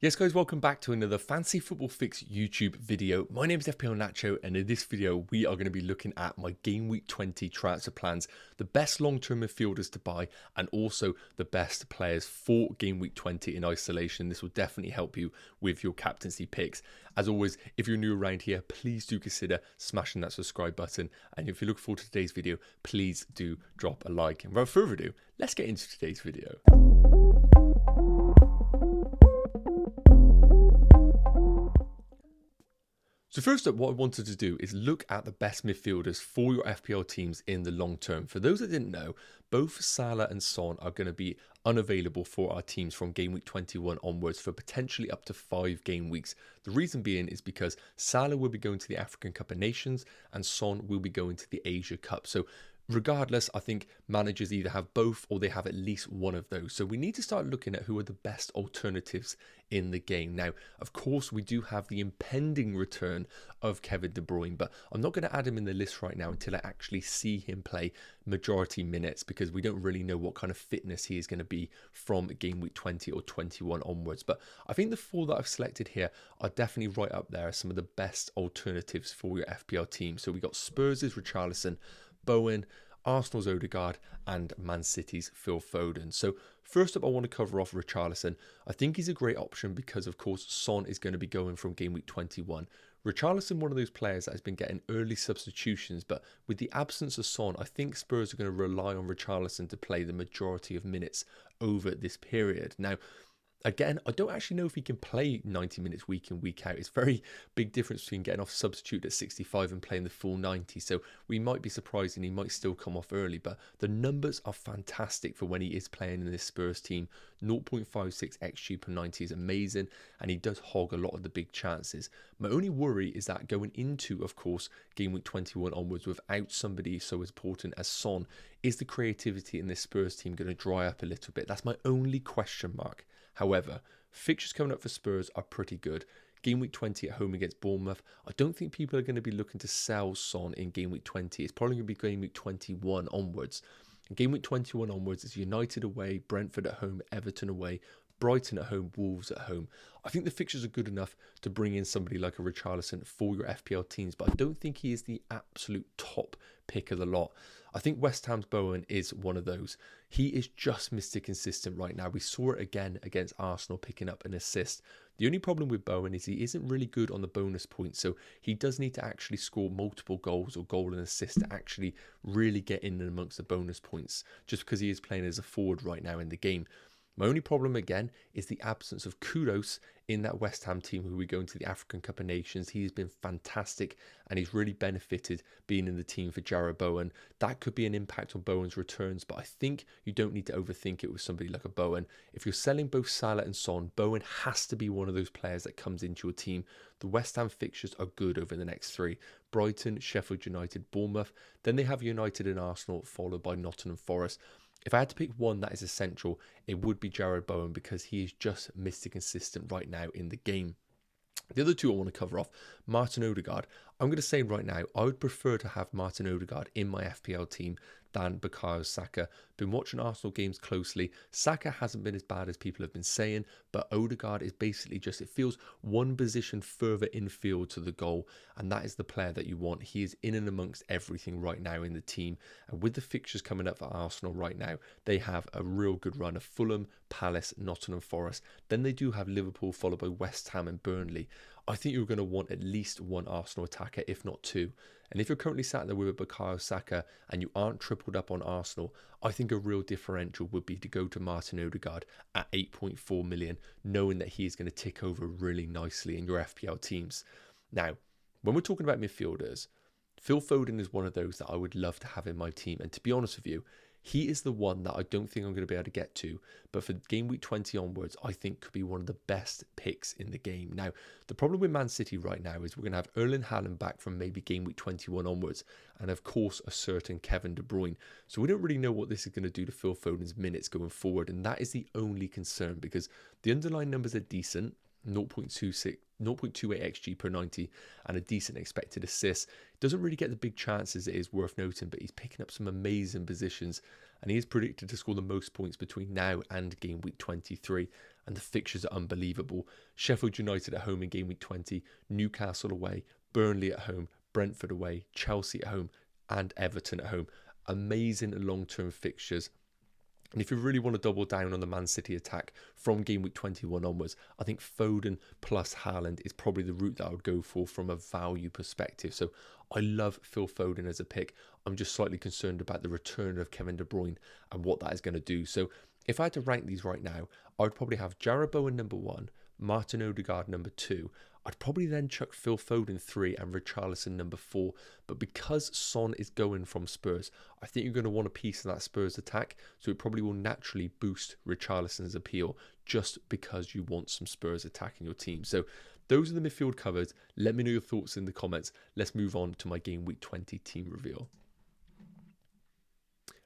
Yes guys, welcome back to another Fantasy Football Fix YouTube video. My name is FPL Nacho and in this video we are going to be looking at my Game Week 20 transfer plans, the best long-term midfielders to buy and also the best players for Game Week 20 in isolation. This will definitely help you with your captaincy picks. As always, if you're new around here, please do consider smashing that subscribe button, and if you look forward to today's video, please do drop a like. And without further ado, let's get into today's video. So first up, what I wanted to do is look at the best midfielders for your FPL teams in the long term. For those that didn't know, both Salah and Son are going to be unavailable for our teams from Game Week 21 onwards for potentially up to 5 game weeks. The reason being is because Salah will be going to the African Cup of Nations and Son will be going to the Asia Cup. So regardless, I think managers either have both or they have at least one of those. So we need to start looking at who are the best alternatives in the game. Now, of course, we do have the impending return of Kevin De Bruyne, but I'm not going to add him in the list right now until I actually see him play majority minutes, because we don't really know what kind of fitness he is going to be from Game Week 20 or 21 onwards. But I think the 4 that I've selected here are definitely right up there as some of the best alternatives for your FPL team. So we got Spurs' Richarlison, Bowen, Arsenal's Odegaard and Man City's Phil Foden. So first up, I want to cover off Richarlison. I think he's a great option because of course Son is going to be going from Game Week 21. Richarlison, one of those players that has been getting early substitutions, but with the absence of Son, I think Spurs are going to rely on Richarlison to play the majority of minutes over this period. Now, again, I don't actually know if he can play 90 minutes week in, week out. It's a very big difference between getting off substitute at 65 and playing the full 90. So we might be surprised and he might still come off early. But the numbers are fantastic for when he is playing in this Spurs team. 0.56 XG per 90 is amazing. And he does hog a lot of the big chances. My only worry is that going into, of course, Game Week 21 onwards without somebody so important as Son, is the creativity in this Spurs team going to dry up a little bit? That's my only question mark. However, fixtures coming up for Spurs are pretty good. Game Week 20 at home against Bournemouth. I don't think people are going to be looking to sell Son in Game Week 20. It's probably going to be Game Week 21 onwards. And Game Week 21 onwards is United away, Brentford at home, Everton away, Brighton at home, Wolves at home. I think the fixtures are good enough to bring in somebody like a Richarlison for your FPL teams, but I don't think he is the absolute top pick of the lot. I think West Ham's Bowen is one of those. He is just Mr. Consistent right now. We saw it again against Arsenal, picking up an assist. The only problem with Bowen is he isn't really good on the bonus points, so he does need to actually score multiple goals or goal and assist to actually really get in and amongst the bonus points, just because he is playing as a forward right now in the game. My only problem again is the absence of Kudos in that West Ham team who we go into the African Cup of Nations. He's been fantastic and he's really benefited being in the team for Jarrod Bowen. That could be an impact on Bowen's returns, but I think you don't need to overthink it with somebody like a Bowen. If you're selling both Salah and Son, Bowen has to be one of those players that comes into your team. The West Ham fixtures are good over the next 3. Brighton, Sheffield United, Bournemouth. Then they have United and Arsenal, followed by Nottingham Forest. If I had to pick one that is essential, it would be Jarrod Bowen because he is just Mr. Consistent right now in the game. The other 2 I want to cover off, Martin Odegaard. I'm going to say right now, I would prefer to have Martin Odegaard in my FPL team than Bukayo Saka. Been watching Arsenal games closely. Saka hasn't been as bad as people have been saying, but Odegaard is basically just, it feels one position further infield to the goal, and that is the player that you want. He is in and amongst everything right now in the team, and with the fixtures coming up for Arsenal right now, they have a real good run of Fulham, Palace, Nottingham Forest. Then they do have Liverpool, followed by West Ham and Burnley. I think you're going to want at least one Arsenal attacker, if not 2. And if you're currently sat there with a Bukayo Saka and you aren't tripled up on Arsenal, I think a real differential would be to go to Martin Odegaard at 8.4 million, knowing that he is going to tick over really nicely in your FPL teams. Now, when we're talking about midfielders, Phil Foden is one of those that I would love to have in my team. And to be honest with you, he is the one that I don't think I'm going to be able to get to, but for Game Week 20 onwards, I think could be one of the best picks in the game. Now, the problem with Man City right now is we're going to have Erling Haaland back from maybe Game Week 21 onwards, and of course, a certain Kevin De Bruyne. So we don't really know what this is going to do to Phil Foden's minutes going forward, and that is the only concern because the underlying numbers are decent. 0.28 XG per 90 and a decent expected assist. Doesn't really get the big chances, it is worth noting, but he's picking up some amazing positions and he is predicted to score the most points between now and Game Week 23. and the fixtures are unbelievable. Sheffield United at home in game week 20, Newcastle away, Burnley at home, Brentford away, Chelsea at home, and Everton at home. Amazing long-term fixtures. And if you really want to double down on the Man City attack from game week 21 onwards, I think Foden plus Haaland is probably the route that I would go for from a value perspective. So I love Phil Foden as a pick. I'm just slightly concerned about the return of Kevin De Bruyne and what that is going to do. So if I had to rank these right now, I would probably have Jarrod Bowen number 1, Martin Odegaard number 2. I'd probably then chuck Phil Foden 3 and Richarlison number 4. But because Son is going from Spurs, I think you're going to want a piece of that Spurs attack. So it probably will naturally boost Richarlison's appeal just because you want some Spurs attack in your team. So those are the midfield covers. Let me know your thoughts in the comments. Let's move on to my game week 20 team reveal.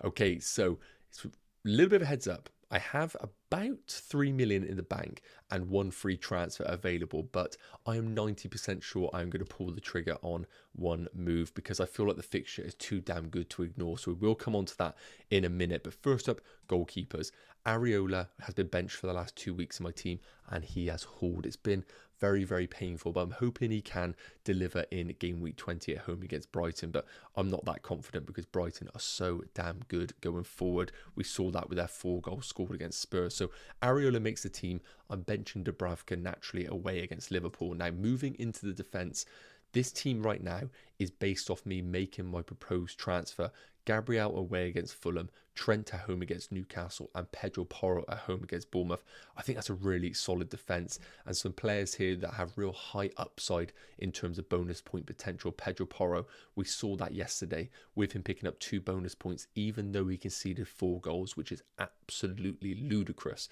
Okay, so it's a little bit of a heads up. I have about 3 million in the bank and 1 free transfer available, but I am 90% sure I'm going to pull the trigger on one move because I feel like the fixture is too damn good to ignore. So we will come on to that in a minute. But first up, goalkeepers. Areola has been benched for the last 2 weeks in my team and he has hauled. It's been very, very painful, but I'm hoping he can deliver in game week 20 at home against Brighton. But I'm not that confident because Brighton are so damn good going forward. We saw that with their 4 goals scored against Spurs. So Areola makes the team. I'm benching Dubravka naturally away against Liverpool. Now moving into the defence, this team right now is based off me making my proposed transfer. Gabriel away against Fulham, Trent at home against Newcastle, and Pedro Porro at home against Bournemouth. I think that's a really solid defence and some players here that have real high upside in terms of bonus point potential. Pedro Porro, we saw that yesterday with him picking up 2 bonus points, even though he conceded 4 goals, which is absolutely ludicrous.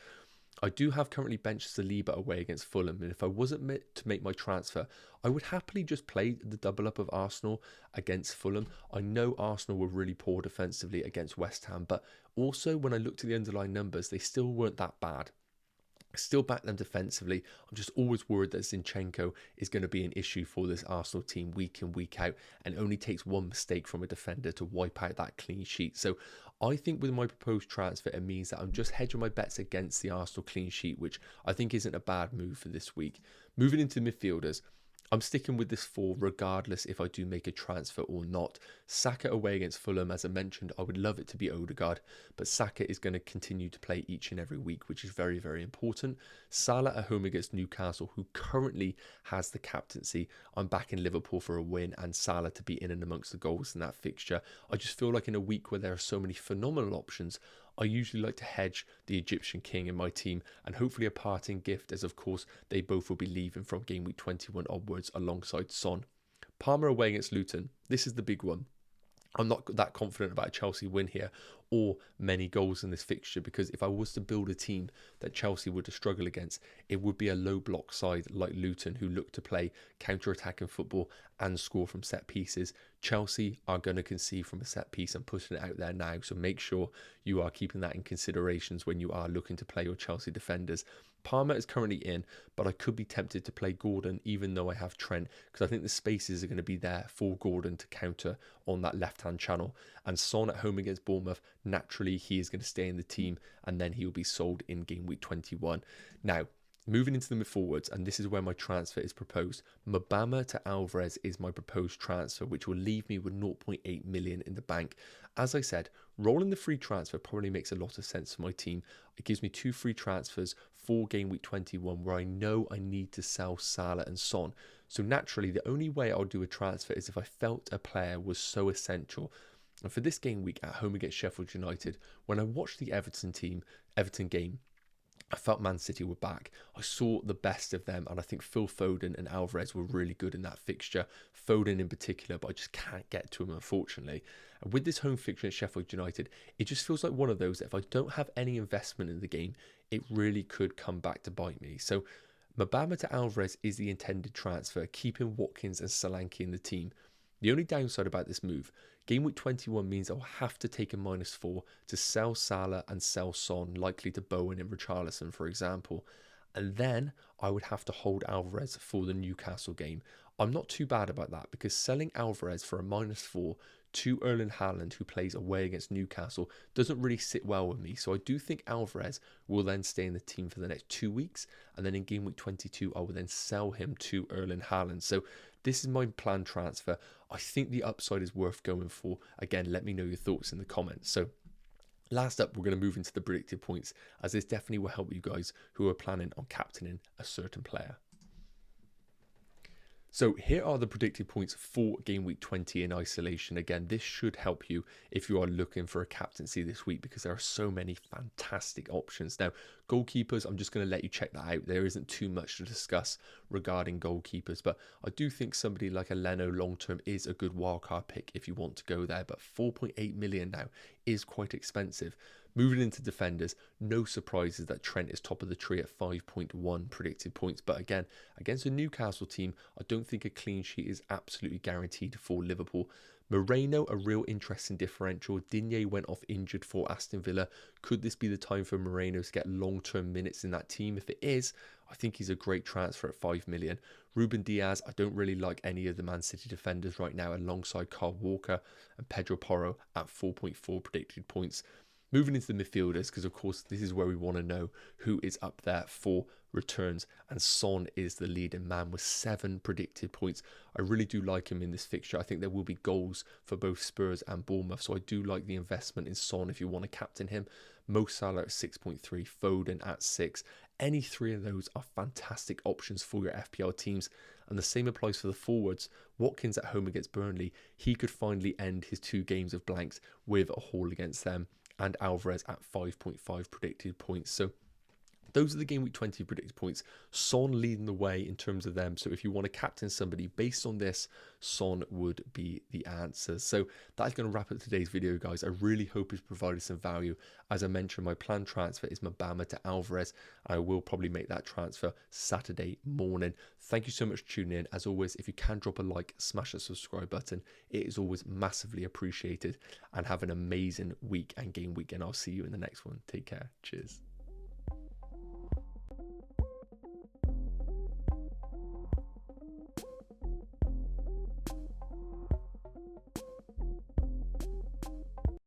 I do have currently benched Saliba away against Fulham, and if I wasn't meant to make my transfer, I would happily just play the double up of Arsenal against Fulham. I know Arsenal were really poor defensively against West Ham, but also when I looked at the underlying numbers, they still weren't that bad. Still back them defensively. I'm just always worried that Zinchenko is going to be an issue for this Arsenal team week in, week out, and only takes one mistake from a defender to wipe out that clean sheet. So I think with my proposed transfer, it means that I'm just hedging my bets against the Arsenal clean sheet, which I think isn't a bad move for this week. Moving into midfielders, I'm sticking with this 4 regardless if I do make a transfer or not. Saka away against Fulham, as I mentioned, I would love it to be Odegaard, but Saka is going to continue to play each and every week, which is very, very important. Salah at home against Newcastle, who currently has the captaincy. I'm backing Liverpool for a win and Salah to be in and amongst the goals in that fixture. I just feel like in a week where there are so many phenomenal options, I usually like to hedge the Egyptian king in my team, and hopefully a parting gift, as of course they both will be leaving from game week 21 onwards alongside Son. Palmer away against Luton. This is the big one. I'm not that confident about a Chelsea win here or many goals in this fixture, because if I was to build a team that Chelsea would struggle against, it would be a low block side like Luton, who look to play counter-attacking football and score from set pieces. Chelsea are going to concede from a set piece and putting it out there now, so make sure you are keeping that in considerations when you are looking to play your Chelsea defenders. Palmer is currently in, but I could be tempted to play Gordon even though I have Trent, because I think the spaces are going to be there for Gordon to counter on that left-hand channel. And Son at home against Bournemouth, naturally he is going to stay in the team and then he will be sold in game week 21. Now, moving into the mid-forwards, and this is where my transfer is proposed. Mabama to Alvarez is my proposed transfer, which will leave me with 0.8 million in the bank. As I said, rolling the free transfer probably makes a lot of sense for my team. It gives me 2 free transfers for game week 21 where I know I need to sell Salah and Son. So naturally, the only way I'll do a transfer is if I felt a player was so essential. And for this game week at home against Sheffield United, when I watched the Everton game, I felt Man City were back. I saw the best of them, and I think Phil Foden and Alvarez were really good in that fixture. Foden in particular, but I just can't get to him, unfortunately. And with this home fixture at Sheffield United, it just feels like one of those that if I don't have any investment in the game, it really could come back to bite me. So Mabama to Alvarez is the intended transfer, keeping Watkins and Solanke in the team. The only downside about this move, game week 21 means I'll have to take a -4 to sell Salah and sell Son, likely to Bowen and Richarlison, for example. And then I would have to hold Alvarez for the Newcastle game. I'm not too bad about that because selling Alvarez for a -4 to Erling Haaland, who plays away against Newcastle, doesn't really sit well with me. So I do think Alvarez will then stay in the team for the next 2 weeks. And then in game week 22, I will then sell him to Erling Haaland. So this is my planned transfer. I think the upside is worth going for. Again, let me know your thoughts in the comments. So last up, we're going to move into the predicted points, as this definitely will help you guys who are planning on captaining a certain player. So here are the predicted points for game week 20 in isolation. Again, this should help you if you are looking for a captaincy this week because there are so many fantastic options. Now, goalkeepers, I'm just going to let you check that out. There isn't too much to discuss regarding goalkeepers, but I do think somebody like a Leno long-term is a good wildcard pick if you want to go there, but 4.8 million now is quite expensive. Moving into defenders, no surprises that Trent is top of the tree at 5.1 predicted points. But again, against a Newcastle team, I don't think a clean sheet is absolutely guaranteed for Liverpool. Moreno, a real interesting differential. Digne went off injured for Aston Villa. Could this be the time for Moreno to get long-term minutes in that team? If it is, I think he's a great transfer at 5 million. Ruben Diaz, I don't really like any of the Man City defenders right now alongside Kyle Walker and Pedro Porro at 4.4 predicted points. Moving into the midfielders, because of course this is where we want to know who is up there for returns, and Son is the leading man with 7 predicted points. I really do like him in this fixture. I think there will be goals for both Spurs and Bournemouth, so I do like the investment in Son if you want to captain him. Mo Salah at 6.3, Foden at 6. Any three of those are fantastic options for your FPL teams, and the same applies for the forwards. Watkins at home against Burnley, he could finally end his 2 games of blanks with a haul against them, and Alvarez at 5.5 predicted points. So those are the game week 20 predicted points. Son leading the way in terms of them. So if you want to captain somebody based on this, Son would be the answer. So that's going to wrap up today's video, guys. I really hope it's provided some value. As I mentioned, my planned transfer is Mabama to Alvarez. I will probably make that transfer Saturday morning. Thank you so much for tuning in. As always, if you can drop a like, smash that subscribe button. It is always massively appreciated. And have an amazing week and game week. And I'll see you in the next one. Take care. Cheers.